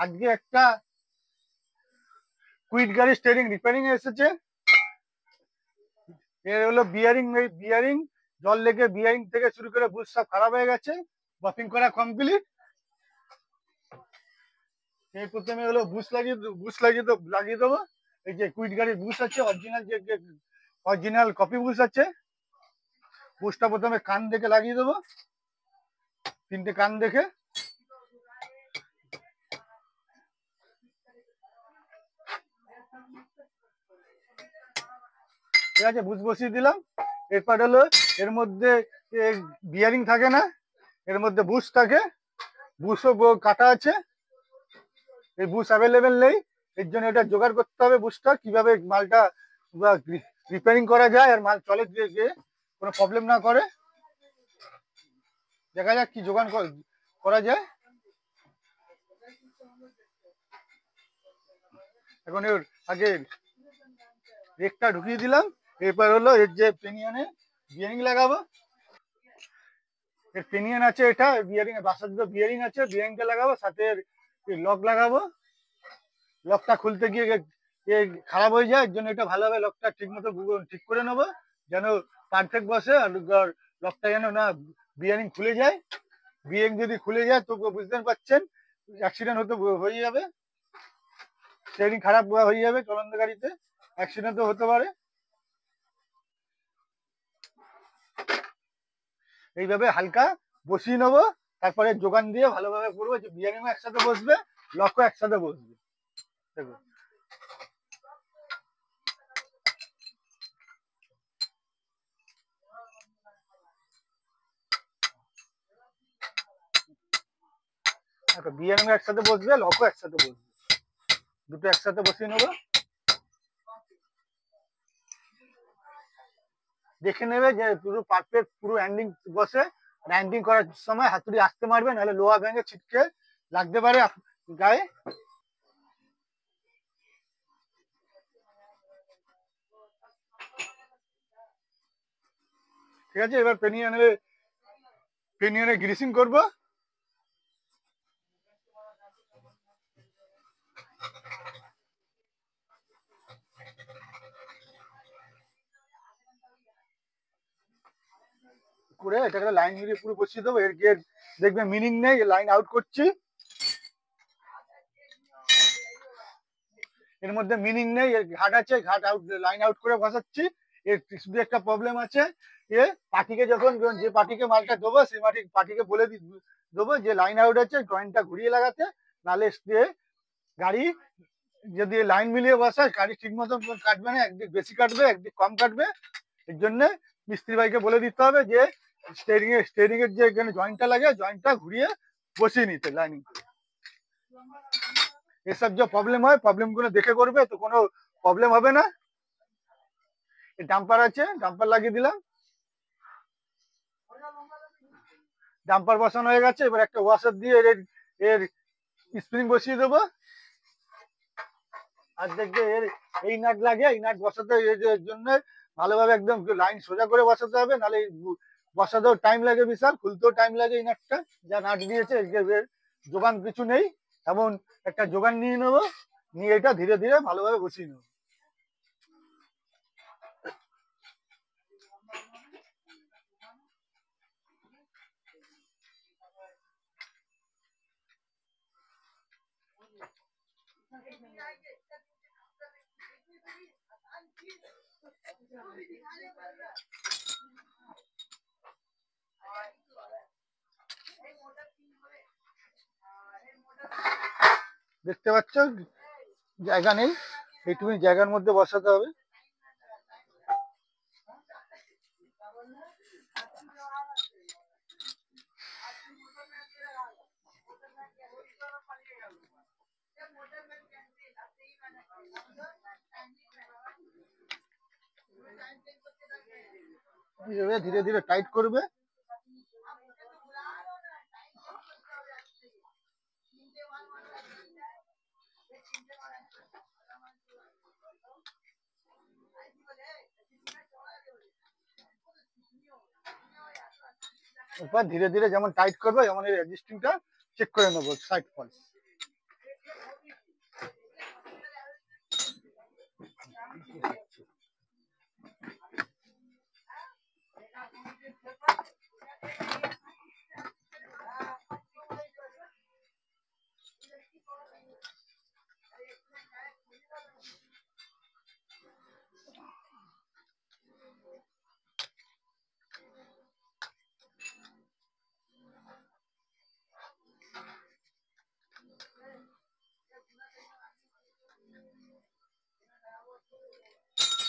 আজকে একটা কুইট গাড়ি স্টিয়ারিং রিপেয়ারিং এসেছে। এর হলো বিয়ারিং জল লেগে বিয়ারিং থেকে শুরু করে বুশ সব খারাপ হয়ে গেছে। বাফিং করা কমপ্লিট। এই প্রথমে হলো বুশ লাগিয়ে দেবো। এই যে কুইট গাড়ির বুশ আছে, অরিজিনাল কপি বুশ আছে। বুশটা প্রথমে কান দেখে লাগিয়ে দেবো, 3টে কান দেখে। ঠিক আছে, বুশ বসিয়ে দিলাম। এরপর হলো এর মধ্যে বিয়ারিং থাকে না, এর মধ্যে বুশ থাকে। বুশও কাটা আছে, এই বুশ অ্যাভেলেবেল নেই। এর জন্য এটা জোগাড় করতে হবে। বুশটা কিভাবে মালটা রিপেয়ারিং করা যায় আর মাল চলে যে কোনো প্রবলেম না করে। দেখা যাক কি জোগাড় করা যায়। এখন এর আগে রেকটা ঢুকিয়ে দিলাম। এরপর হলো এর যে পেনিয়নে বিয়ারিং লাগাবো। এর পেনিয়ন আছে, এটা বিয়ারিং এর বাসার যে বিয়ারিং আছে, বিয়ারিংটা লাগাবো, সাথে লক লাগাবো। লকটা খুলতে গিয়ে খারাপ হয়ে যায়, এর জন্য এটা ভালোভাবে লকটা ঠিক মতো ঠিক করে নেবো, যেন পারফেক্ট বসে। আর লকটা যেন না বিয়ারিং খুলে যায়। বিয়ারিং যদি খুলে যায় তো বুঝতে পারছেন অ্যাক্সিডেন্ট হয়ে যাবে, স্টিয়ারিং খারাপ হয়ে যাবে। চলন্ত গাড়িতে অ্যাক্সিডেন্টও হতে পারে। এইভাবে হালকা বসিয়ে নেবো, তারপরে যোগান দিয়ে ভালোভাবে করবো যে বিয়ারিংও একসাথে বসবে, লকও একসাথে বসবে। দেখো বিয়ারিং একসাথে বসবে, লকও একসাথে বসবে, দুটো একসাথে বসিয়ে নেবো। দেখে নেবে যে পুরো পারফেক্ট পুরো এন্ডিং বসে। এন্ডিং করার সময় হাতুড়ি আসতে মারবে, নাহলে লোহা ভেঙে ছিটকে লাগতে পারে গায়ে। ঠিক আছে, এবার পেনিয়নে গ্রিসিং করবো। করে এটাকে লাইন মিলিয়ে পুরো বসিয়ে দেবো। এর গিয়ে দেখবে মিনিং নেই, লাইন আউট করছি। এর মধ্যে মিনিং নেই, এর ঘাট আছে, ঘাট আউট, লাইন আউট করে বসাচ্ছি। এর শুধু একটা প্রবলেম আছে, এ পার্টিকে যখন যে পার্টিকে মালটা দেবো সেই পার্টিকে বলে দেবো যে লাইন আউট আছে, জয়েন্টটা ঘুরিয়ে লাগাতে। নাহলে গাড়ি যদি লাইন মিলিয়ে বসায় গাড়ি ঠিক মতো কাটবে না, একদিক বেশি কাটবে একদিক কম কাটবে। এর জন্য মিস্ত্রি ভাইকে বলে দিতে হবে যে স্টেরিং এর যে এখানে জয়েন্টটা লাগে, জয়েন্টটা ঘুরিয়ে বসিয়ে নিতে লাইনিং করে। এসব যে প্রবলেম হয়, প্রবলেম গুলো দেখে করবে, তো কোনো প্রবলেম হবে না। ডাম্পার আছে, ডাম্পার লাগিয়ে দিলাম। ডাম্পার বসানো হয়ে গেছে। এবার একটা ওয়াশার দিয়ে এর স্প্রিং বসিয়ে দেবো। আর দেখবে এর এই নাট লাগে, এই নাট বসাতে এর জন্য ভালোভাবে একদম লাইন সোজা করে বসাতে হবে, নাহলে বসাতেও টাইম লাগে বিশাল, খুলতেও টাইম লাগে। এই নাটটা যা নাট দিয়েছে এর যোগান কিছু নেই, এমন একটা যোগান নিয়ে নেবো, নিয়ে এটা ধীরে ধীরে ভালোভাবে বসিয়ে নেবো। দেখতে পাচ্ছ জায়গা নেই, এইটুকুনি জায়গার মধ্যে বসাতে হবে। ধীরে ধীরে টাইট করবে। এরপর ধীরে ধীরে যেমন টাইট করবে, যেমন এই রেজিস্ট্রিংটা চেক করে নেবো সাইড ফলস।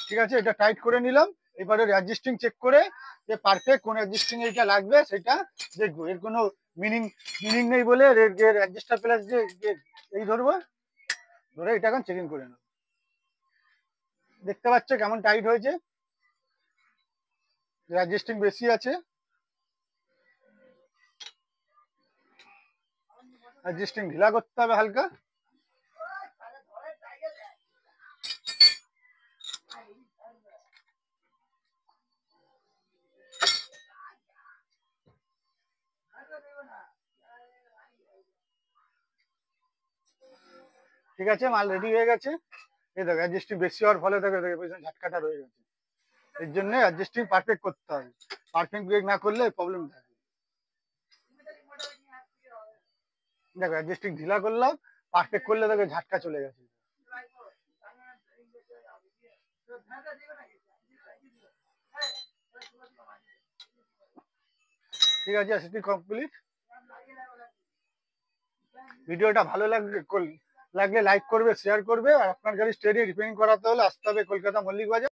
ঠিক আছে, এটা টাইট করে নিলাম। এবারে অ্যাডজাস্টিং চেক করে যে পারফেক্ট কোন অ্যাডজাস্টিং এটা লাগবে সেটা দেখবো। এর কোনো মিনিং মিনিং নেই বলে এর অ্যাডজাস্টার প্লাস যে এই ধরবো, ধরে এটা এখন চেকিং করে নেবো। দেখতে পাচ্ছ কেমন টাইট হয়েছে, অ্যাডজাস্টিং বেশি আছে, অ্যাডজাস্টিং ঢিলা করতে হবে হালকা। ঠিক আছে, মাল রেডি হয়ে গেছে। এই দেখো অ্যাডজাস্টিং বেশি হওয়ার ফলে দেখো দেখো পেছনে ঝাটকাটা রয়ে গেছে। এর জন্য অ্যাডজাস্টিং পারফেক্ট করতে হবে, পারফেক্ট ব্রেক না করলে প্রবলেম থাকে। দেখো অ্যাডজাস্টিং ঢিলা করলাম, পারফেক্ট করলে দেখো ঝাটকা চলে গেছে। ঠিক আছে, অ্যাসেসটি কমপ্লিট। ভিডিওটা ভালো লাগলে লাইক করবে, শেয়ার করবে। আর আপনার গাড়ি স্টেডি রিপেয়ারিং করাতে হলে আসতে হবে কলকাতা মল্লিক বাজার।